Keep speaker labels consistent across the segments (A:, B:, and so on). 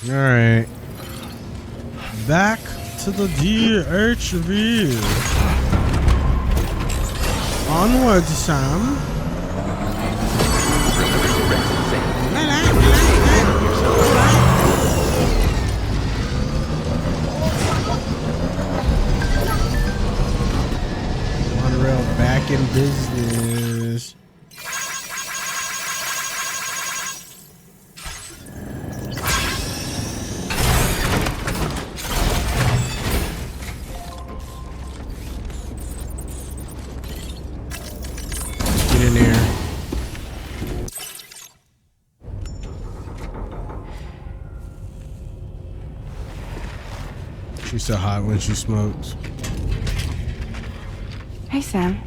A: All right. Back to the DHV. Onward, Sam. Monorail back in business. Get in there. She's so hot when she smokes.
B: Hey, Sam.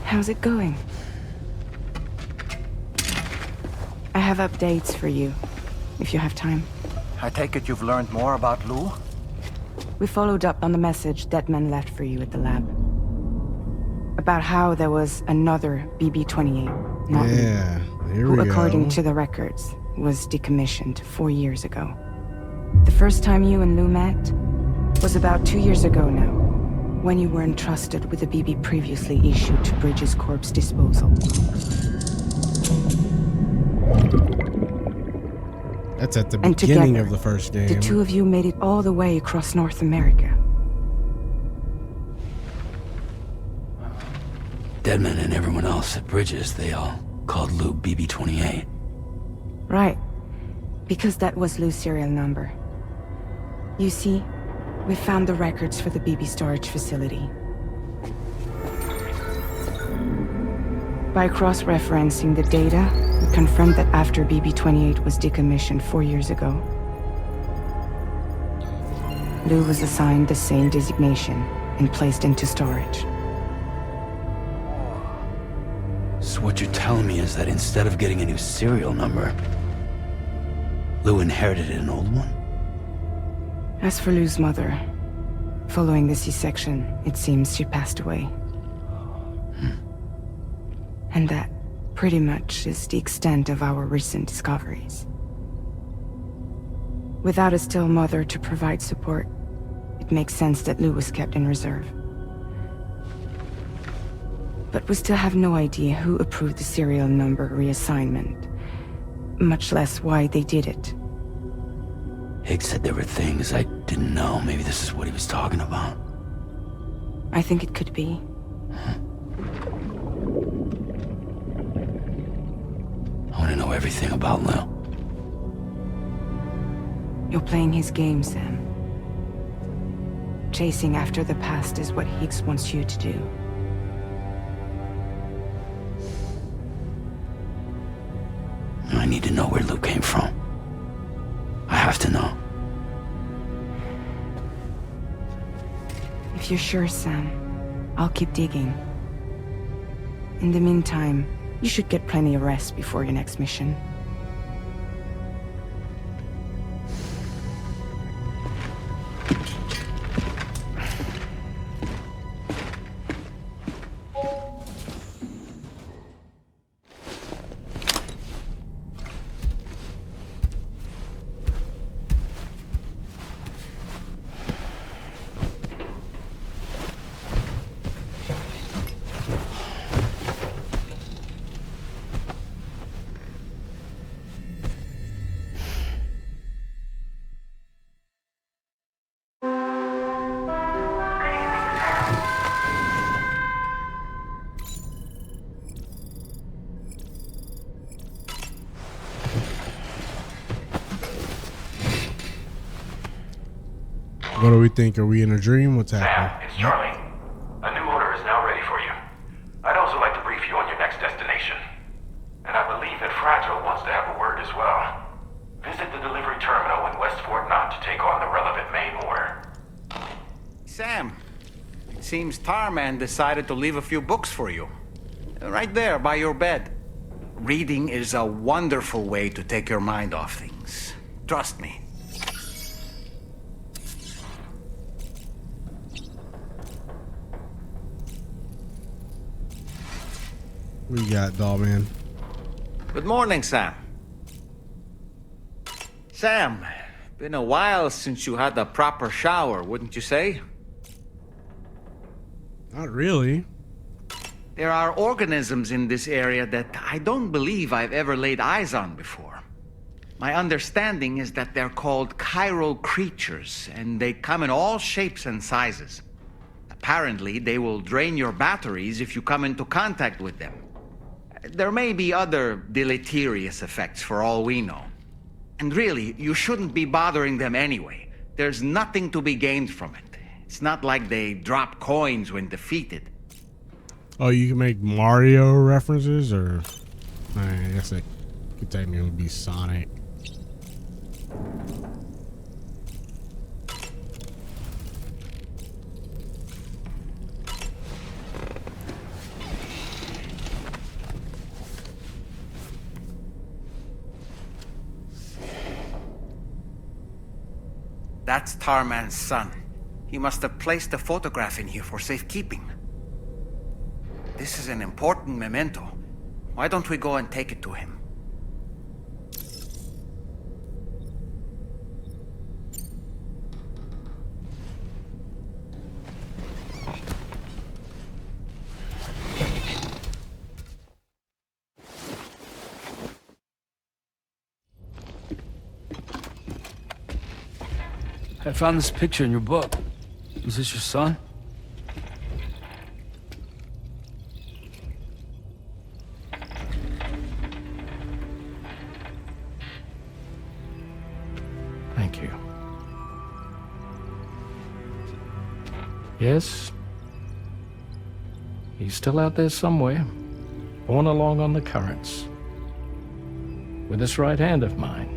B: How's it going? I have updates for you, if you have time.
C: I take it you've learned more about Lou?
B: We followed up on the message Deadman left for you at the lab. About how there was another BB-28, not Lou,
A: Yeah, here
B: who,
A: we
B: according
A: go.
B: to the records, was decommissioned 4 years ago. The first time you and Lou met was about 2 years ago now, when you were entrusted with the BB previously issued to Bridges Corp's disposal.
A: That's at the
B: And
A: beginning
B: together,
A: of the first game.
B: The two of you made it all the way across North America.
D: Deadman and everyone else at Bridges, they all called Lou BB-28.
B: Right. Because that was Lou's serial number. You see, we found the records for the BB storage facility. By cross-referencing the data, we confirmed that after BB-28 was decommissioned 4 years ago, Lou was assigned the same designation and placed into storage.
D: So what you're telling me is that instead of getting a new serial number, Lou inherited an old one?
B: As for Lou's mother, following the C-section, it seems she passed away. And that pretty much is the extent of our recent discoveries. Without a still mother to provide support, it makes sense that Lou was kept in reserve. But we still have no idea who approved the serial number reassignment, much less why they did it.
D: Higgs said there were things I didn't know. Maybe this is what he was talking about.
B: I think it could be.
D: I want to know everything about Lou.
B: You're playing his game, Sam. Chasing after the past is what Higgs wants you to do.
D: I need to know where Lou came from. I have to know.
B: If you're sure, Sam, I'll keep digging. In the meantime, you should get plenty of rest before your next mission.
A: What do we think? Are we in a dream? What's
E: Sam,
A: happening?
E: it's Charlie. A new order is now ready for you. I'd also like to brief you on your next destination. And I believe that Fragile wants to have a word as well. Visit the delivery terminal in West Fort Knott to take on the relevant main order.
C: Sam, it seems Tarman decided to leave a few books for you. Right there by your bed. Reading is a wonderful way to take your mind off things. Trust me.
A: We got Dollman.
C: Good morning, Sam. Sam, been a while since you had a proper shower, wouldn't you say?
A: Not really.
C: There are organisms in this area that I don't believe I've ever laid eyes on before. My understanding is that they're called chiral creatures, and they come in all shapes and sizes. Apparently, they will drain your batteries if you come into contact with them. There may be other deleterious effects for all we know. And really, you shouldn't be bothering them anyway. There's nothing to be gained from it. It's not like they drop coins when defeated.
A: Oh, you can make Mario references, or I guess it could technically be Sonic.
C: That's Tarman's son. He must have placed a photograph in here for safekeeping. This is an important memento. Why don't we go and take it to him?
D: I found this picture in your book. Is this your son?
F: Thank you. Yes. He's still out there somewhere, borne along on the currents. With this right hand of mine.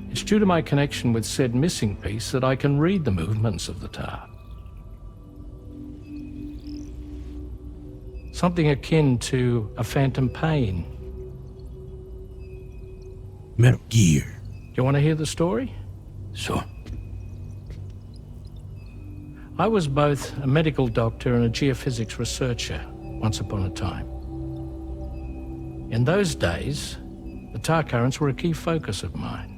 F: It's due to my connection with said missing piece that I can read the movements of the tar. Something akin to a phantom pain.
D: Metal Gear.
F: Do you want to hear the story?
D: Sure.
F: I was both a medical doctor and a geophysics researcher once upon a time. In those days, the tar currents were a key focus of mine.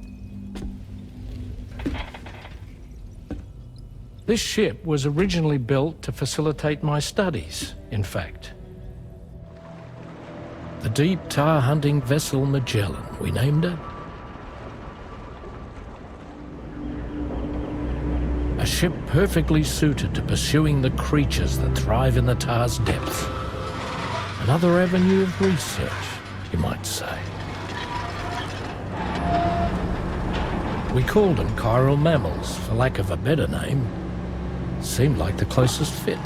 F: This ship was originally built to facilitate my studies, in fact. The deep tar hunting vessel Magellan, we named it. A ship perfectly suited to pursuing the creatures that thrive in the tar's depths. Another avenue of research, you might say. We called them chiral mammals, for lack of a better name. Seemed like the closest fit.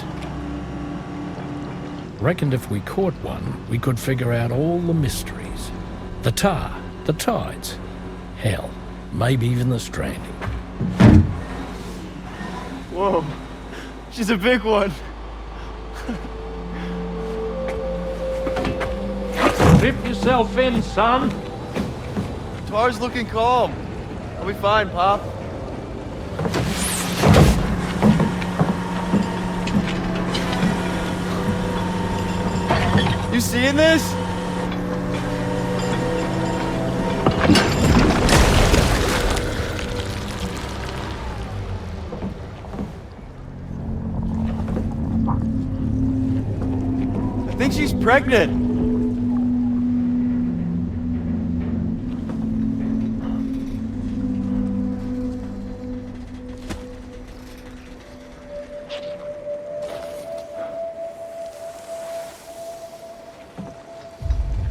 F: Reckoned if we caught one, we could figure out all the mysteries. The tar, the tides, hell, maybe even the stranding.
G: Whoa, she's a big one.
F: Strip yourself in, son.
G: Tar's looking calm. I'll be fine, Pop. You seeing this? I think she's pregnant.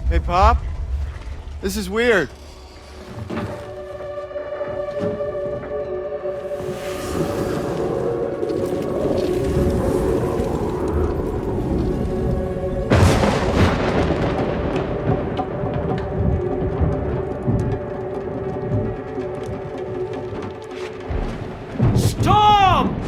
G: Hey, Pop. This is weird.
F: Storm!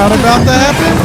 A: not about to happen?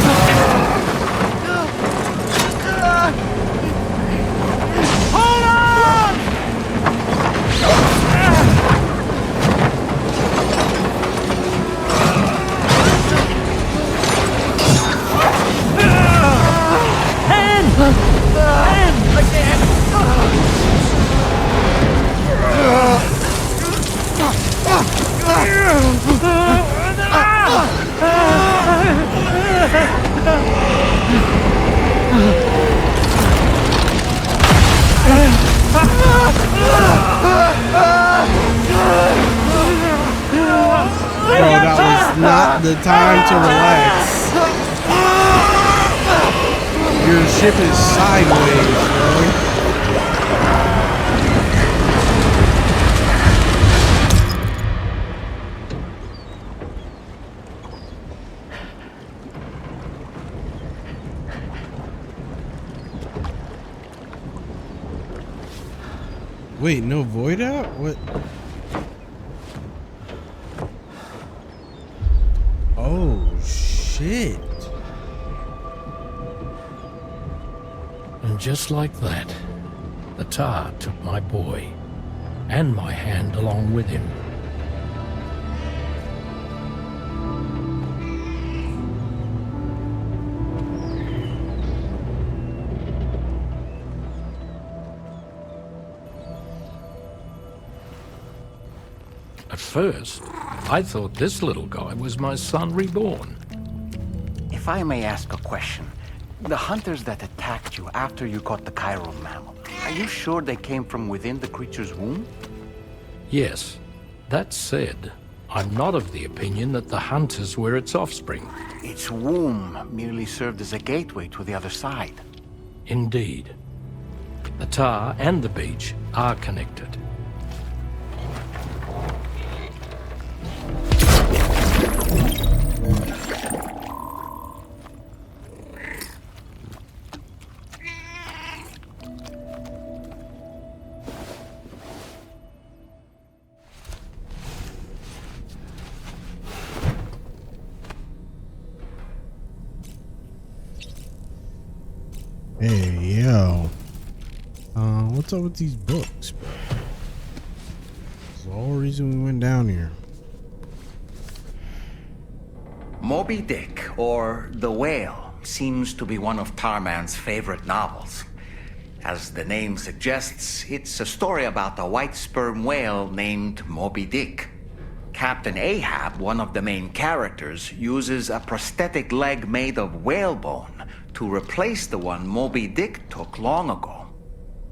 A: Bro, that was not the time to relax. Your ship is sideways, bro. Wait, no void out? What? Oh, shit.
F: And just like that, the tar took my boy, and my hand along with him. At first, I thought this little guy was my son reborn.
C: If I may ask a question, the hunters that attacked you after you caught the chiron mammal, are you sure they came from within the creature's womb?
F: Yes. That said, I'm not of the opinion that the hunters were its offspring.
C: Its womb merely served as a gateway to the other side.
F: Indeed. The tar and the beach are connected.
A: Hey, yo. What's up with these books, bro? That's the whole reason we went down here.
C: Moby Dick, or The Whale, seems to be one of Tarman's favorite novels. As the name suggests, it's a story about a white sperm whale named Moby Dick. Captain Ahab, one of the main characters, uses a prosthetic leg made of whalebone to replace the one Moby Dick took long ago.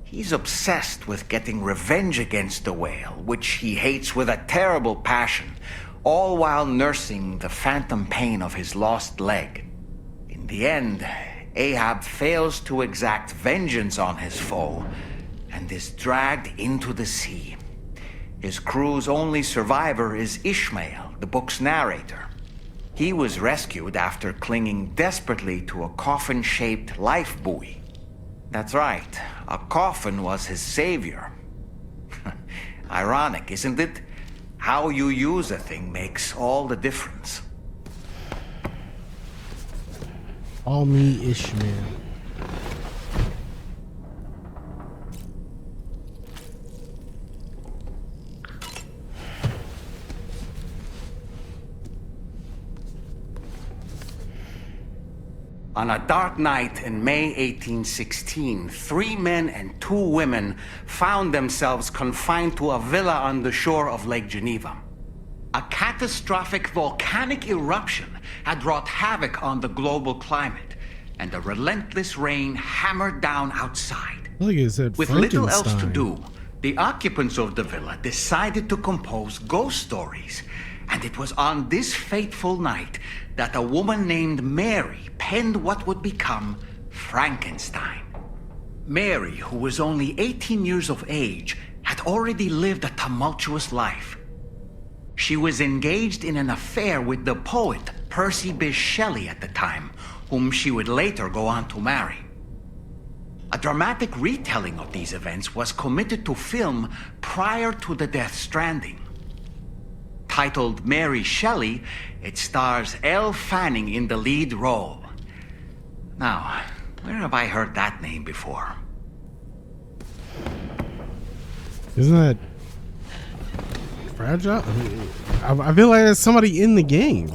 C: He's obsessed with getting revenge against the whale, which he hates with a terrible passion, all while nursing the phantom pain of his lost leg. In the end, Ahab fails to exact vengeance on his foe and is dragged into the sea. His crew's only survivor is Ishmael, the book's narrator. He was rescued after clinging desperately to a coffin-shaped life buoy. That's right, a coffin was his savior. Ironic, isn't it? How you use a thing makes all the difference.
A: Call me Ishmael.
C: On a dark night in May 1816, 3 men and 2 women found themselves confined to a villa on the shore of Lake Geneva. A catastrophic volcanic eruption had wrought havoc on the global climate, and a relentless rain hammered down outside.
A: Like I said,
C: With little else to
A: Frankenstein.
C: do, the occupants of the villa decided to compose ghost stories. And it was on this fateful night that a woman named Mary penned what would become Frankenstein. Mary, who was only 18 years of age, had already lived a tumultuous life. She was engaged in an affair with the poet Percy Bysshe Shelley at the time, whom she would later go on to marry. A dramatic retelling of these events was committed to film prior to the death Stranding. Titled Mary Shelley, it stars Elle Fanning in the lead role. Now, where have I heard that name before?
A: Isn't that Fragile? I feel like there's somebody in the game.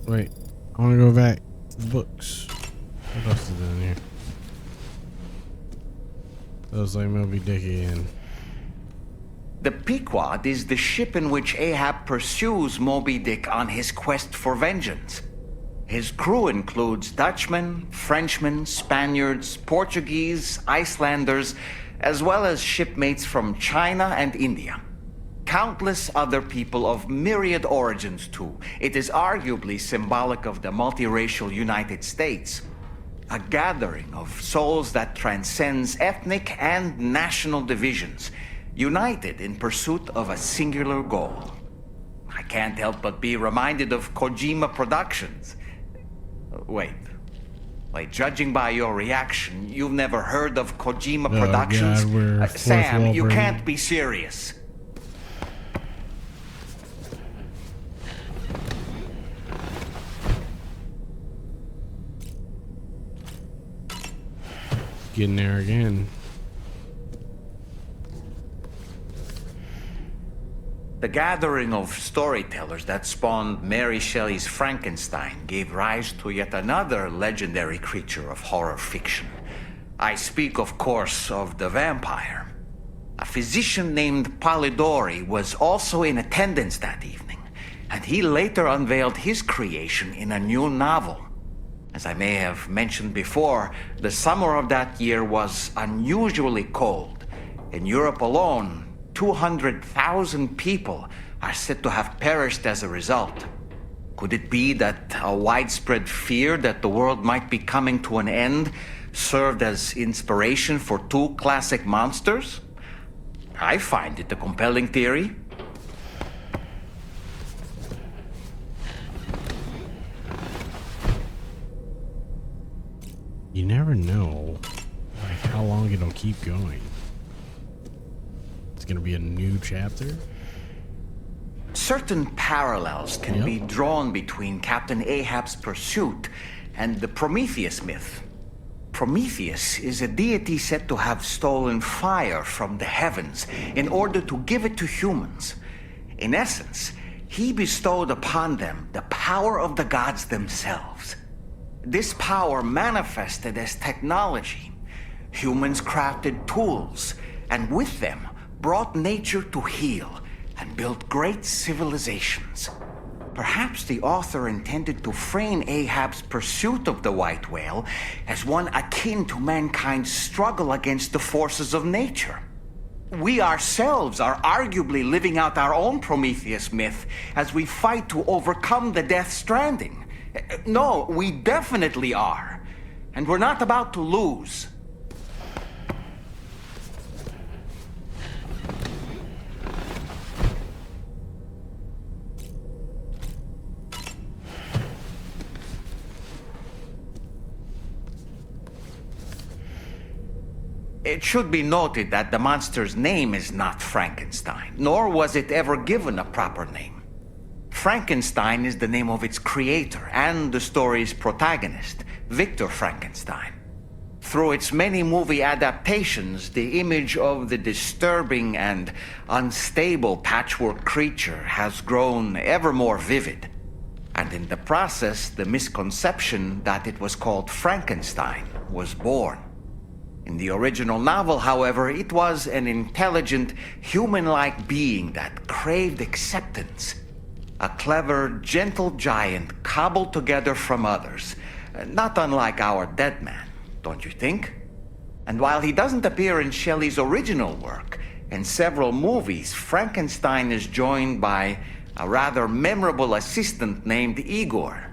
A: Wait, I want to go back to the books. What else is in here? That was like Moby Dick again.
C: The Pequod is the ship in which Ahab pursues Moby Dick on his quest for vengeance. His crew includes Dutchmen, Frenchmen, Spaniards, Portuguese, Icelanders, as well as shipmates from China and India. Countless other people of myriad origins, too. It is arguably symbolic of the multiracial United States. A gathering of souls that transcends ethnic and national divisions, united in pursuit of a singular goal. I can't help but be reminded of Kojima Productions. Wait, judging by your reaction, you've never heard of Kojima Productions?
A: God, we're
C: Sam, you
A: breaking.
C: can't be serious.
A: Getting there again.
C: The gathering of storytellers that spawned Mary Shelley's Frankenstein gave rise to yet another legendary creature of horror fiction. I speak, of course, of the vampire. A physician named Polidori was also in attendance that evening, and he later unveiled his creation in a new novel. As I may have mentioned before, the summer of that year was unusually cold. In Europe alone, 200,000 people are said to have perished as a result. Could it be that a widespread fear that the world might be coming to an end served as inspiration for two classic monsters? I find it a compelling theory.
A: You never know, like, how long it'll keep going. It's gonna be a new chapter.
C: Certain parallels can be drawn between Captain Ahab's pursuit and the Prometheus myth. Prometheus is a deity said to have stolen fire from the heavens in order to give it to humans. In essence, he bestowed upon them the power of the gods themselves. This power manifested as technology. Humans crafted tools, and with them brought nature to heal and built great civilizations. Perhaps the author intended to frame Ahab's pursuit of the white whale as one akin to mankind's struggle against the forces of nature. We ourselves are arguably living out our own Prometheus myth as we fight to overcome the Death Stranding. No, we definitely are. And we're not about to lose. It should be noted that the monster's name is not Frankenstein, nor was it ever given a proper name. Frankenstein is the name of its creator and the story's protagonist, Victor Frankenstein. Through its many movie adaptations, the image of the disturbing and unstable patchwork creature has grown ever more vivid. And in the process, the misconception that it was called Frankenstein was born. In the original novel, however, it was an intelligent, human-like being that craved acceptance. A clever, gentle giant cobbled together from others, not unlike our dead man, don't you think? And while he doesn't appear in Shelley's original work, in several movies, Frankenstein is joined by a rather memorable assistant named Igor.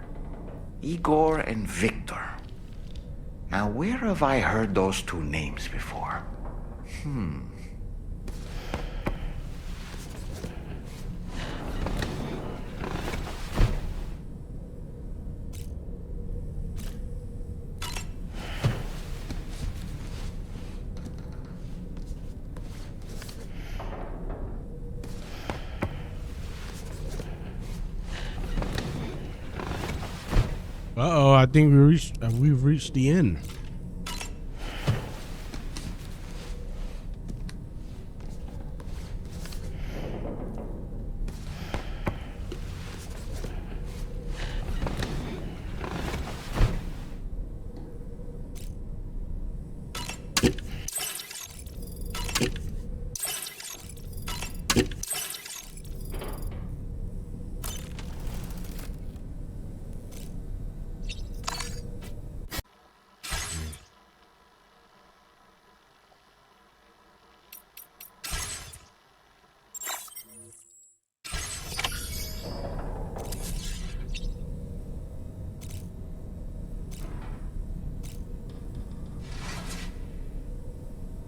C: Igor and Victor. Now, where have I heard those two names before?
A: Uh-oh, I think we've reached the end.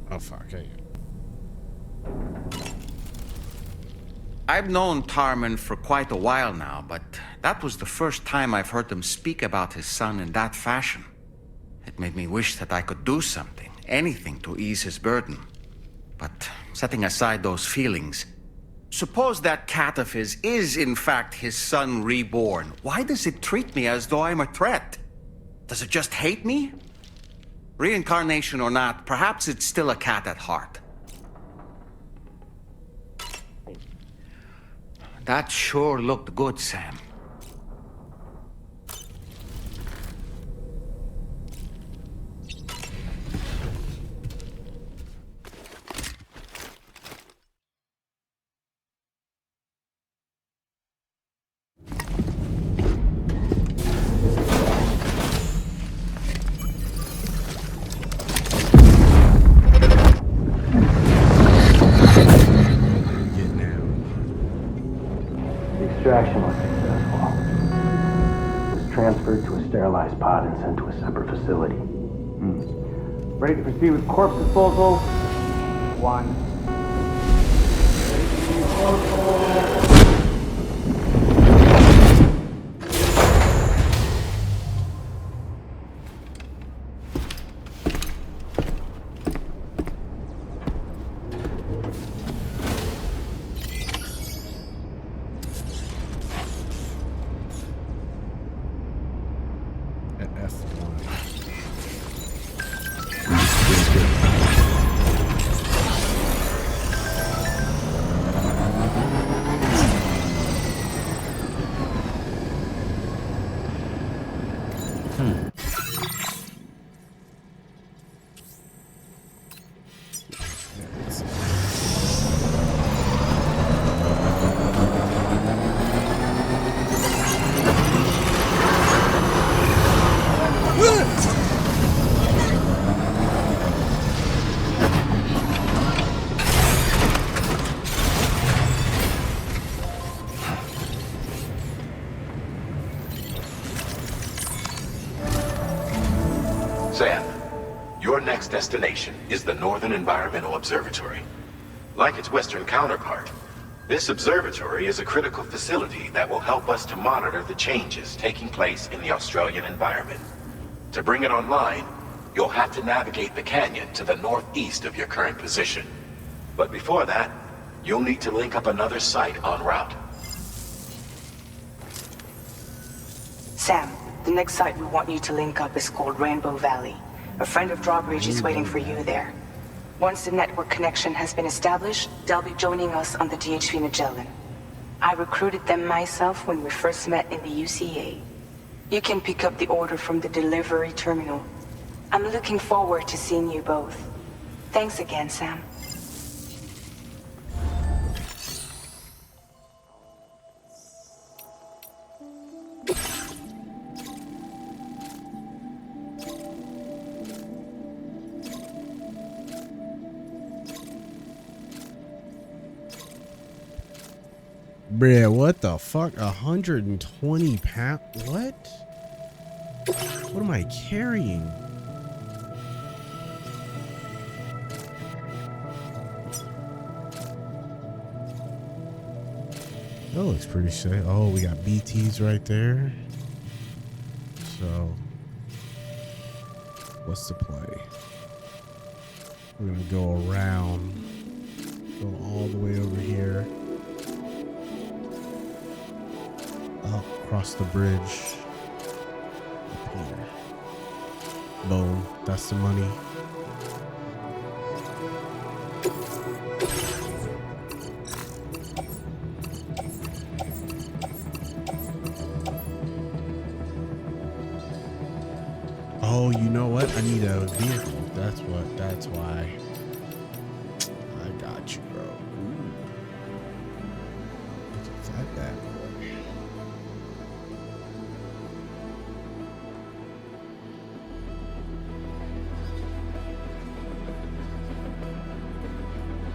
A: Oh, fuck. Hey.
C: I've known Tarman for quite a while now, but that was the first time I've heard him speak about his son in that fashion. It made me wish that I could do something, anything to ease his burden. But setting aside those feelings, suppose that cat of his is in fact his son reborn. Why does it treat me as though I'm a threat? Does it just hate me? Reincarnation or not, perhaps it's still a cat at heart. That sure looked good, Sam.
H: Extraction was successful. It was transferred to a sterilized pod and sent to a separate facility. Ready to proceed with corpse disposal? 1.
E: Sam, your next destination is the Northern Environmental Observatory. Like its western counterpart, this observatory is a critical facility that will help us to monitor the changes taking place in the Australian environment. To bring it online, you'll have to navigate the canyon to the northeast of your current position. But before that, you'll need to link up another site en route.
B: Sam, the next site we want you to link up is called Rainbow Valley. A friend of Drawbridge is waiting for you there. Once the network connection has been established, they'll be joining us on the DHV Magellan. I recruited them myself when we first met in the UCA. You can pick up the order from the delivery terminal. I'm looking forward to seeing you both. Thanks again, Sam.
A: Bruh, what the fuck? 120 pounds? What? What am I carrying? That looks pretty sick. Oh, we got BTs right there. So, what's the play? We're gonna go around, go all the way over here. Up across the bridge. Boom. That's the money. Oh, you know what? I need a vehicle. That's what. That's why. I got you, bro. Ooh. What's that bad boy?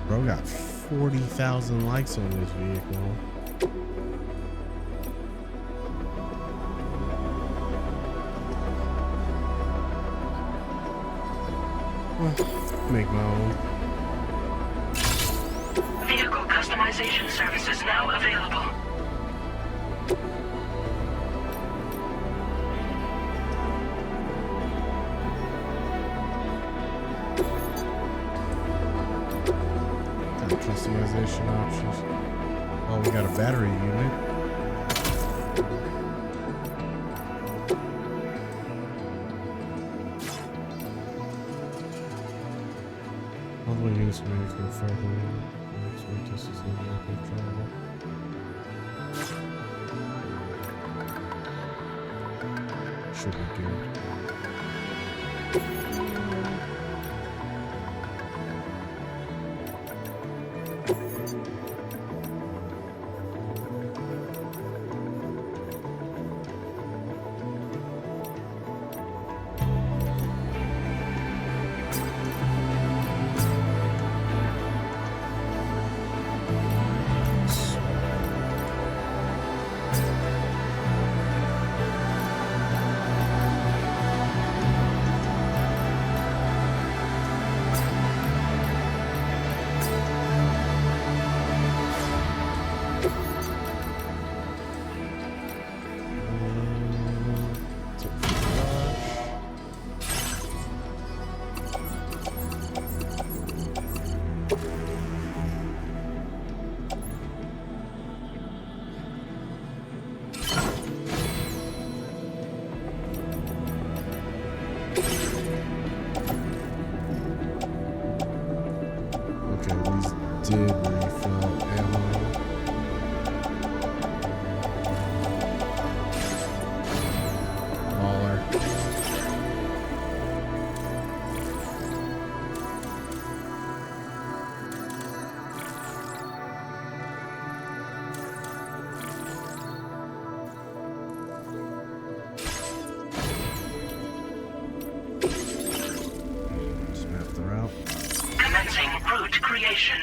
A: Bro got 40,000 likes on this vehicle. Make my own.
I: Vehicle customization services now available.
A: Customization options. Oh, we got a battery unit. All the way units to make it further. This is not control. Should be good. Did refill ammo. Baller. Just map the route.
I: Commencing route creation.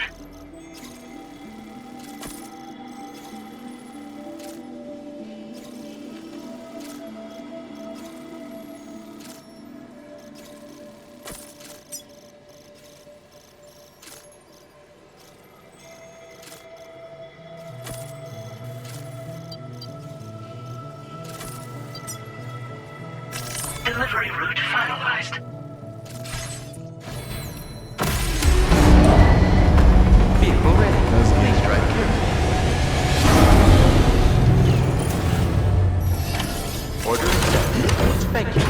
I: Delivery route finalized.
D: Vehicle ready. Please drive carefully. Order accepted. Thank you.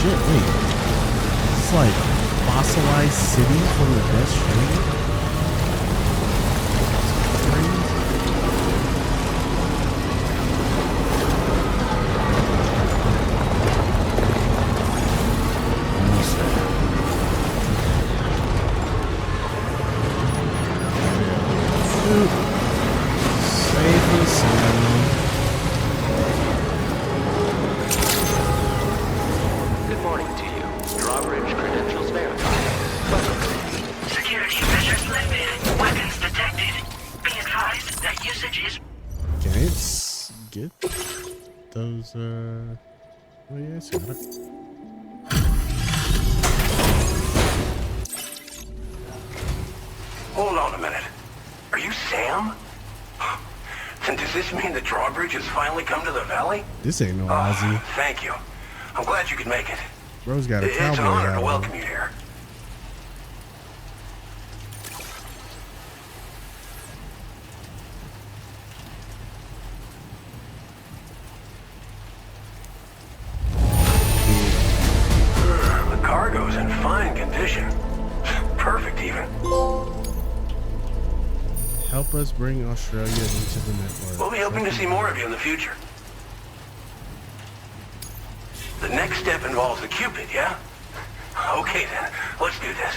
A: shit, wait. It's like fossilized city from the Death Stranding?
D: Almost there.
A: Save and sound.
J: Good morning to you. Drawbridge credentials verified.
I: Security measures lifted. Weapons detected. Be advised that usage is...
A: Can it get those, oh yeah, it's got it.
K: Hold on a minute. Are you Sam? And does this mean the drawbridge has finally come to the valley?
A: This ain't no Ozzy.
K: Thank you. I'm glad you could make it.
A: Bro's got a
K: It's
A: cowboy
K: an honor
A: hat
K: to
A: on.
K: welcome you here. The cargo's in fine condition. Perfect, even.
A: Help us bring Australia into the network.
K: We'll be hoping to see more of you in the future. The next step involves the Cupid, yeah? Okay then, let's do this.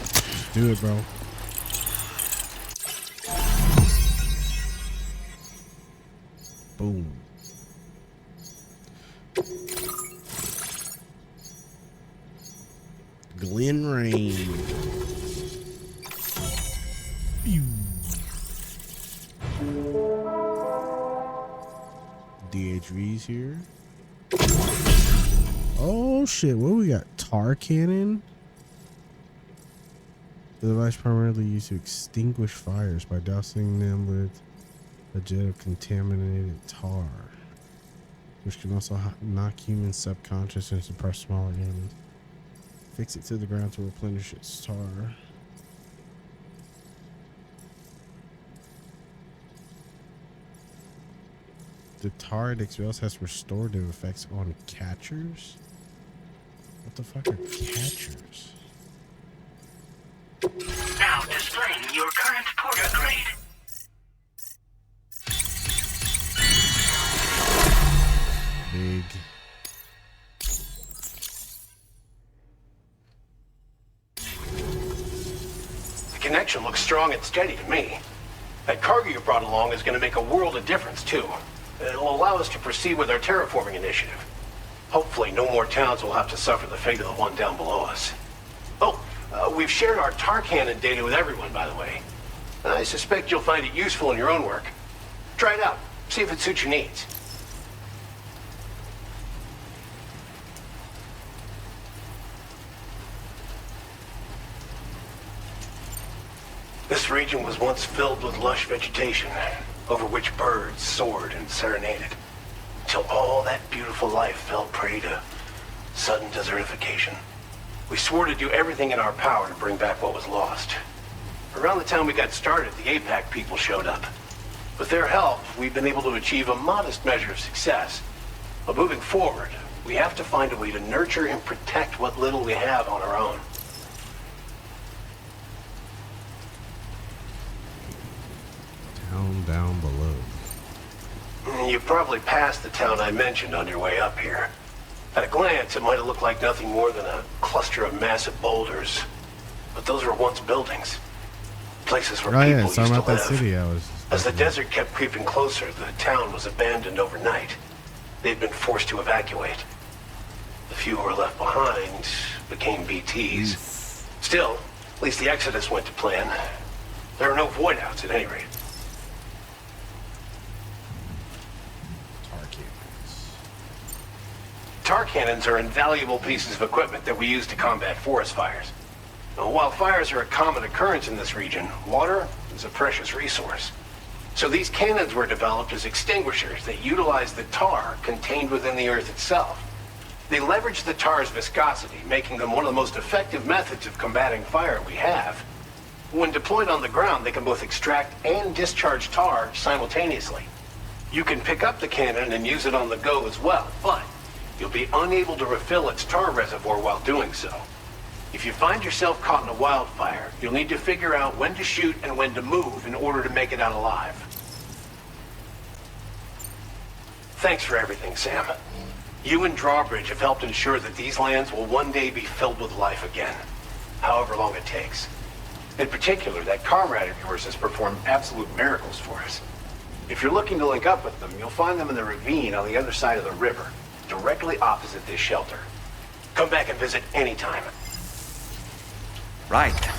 A: Let's do it, bro. Boom. Glen Rain. Pew. DHV's here. Oh shit, what we got? Tar cannon? The device primarily used to extinguish fires by dousing them with a jet of contaminated tar, which can also knock human subconscious and suppress smaller enemies. Fix it to the ground to replenish its tar. The tar it expels has restorative effects on catchers? What the fuck are catchers?
I: Now displaying your current porter grade.
A: Big.
K: The connection looks strong and steady to me. That cargo you brought along is going to make a world of difference, too. It'll allow us to proceed with our terraforming initiative. Hopefully, no more towns will have to suffer the fate of the one down below us. Oh, we've shared our tar cannon data with everyone, by the way. I suspect you'll find it useful in your own work. Try it out. See if it suits your needs. This region was once filled with lush vegetation, over which birds soared and serenaded, until all that beautiful life fell prey to sudden desertification. We swore to do everything in our power to bring back what was lost. Around the time we got started, the APAC people showed up. With their help, we've been able to achieve a modest measure of success. But moving forward, we have to find a way to nurture and protect what little we have on our own.
A: Town down below.
K: You probably passed the town I mentioned on your way up here. At a glance, it might have looked like nothing more than a cluster of massive boulders. But those were once buildings. Places where people used to
A: about
K: live.
A: that city I was.
K: As the desert kept creeping closer, the town was abandoned overnight. They'd been forced to evacuate. The few who were left behind became BTs. Still, at least the exodus went to plan. There are no void outs at any rate. Tar cannons are invaluable pieces of equipment that we use to combat forest fires. Now, while fires are a common occurrence in this region, water is a precious resource. So these cannons were developed as extinguishers that utilize the tar contained within the earth itself. They leverage the tar's viscosity, making them one of the most effective methods of combating fire we have. When deployed on the ground, they can both extract and discharge tar simultaneously. You can pick up the cannon and use it on the go as well, but You'll be unable to refill its tar reservoir while doing so. If you find yourself caught in a wildfire, you'll need to figure out when to shoot and when to move in order to make it out alive. Thanks for everything, Sam. You and Drawbridge have helped ensure that these lands will one day be filled with life again, however long it takes. In particular, that comrade of yours has performed absolute miracles for us. If you're looking to link up with them, you'll find them in the ravine on the other side of the river, directly opposite this shelter. Come back and visit anytime.
C: Right.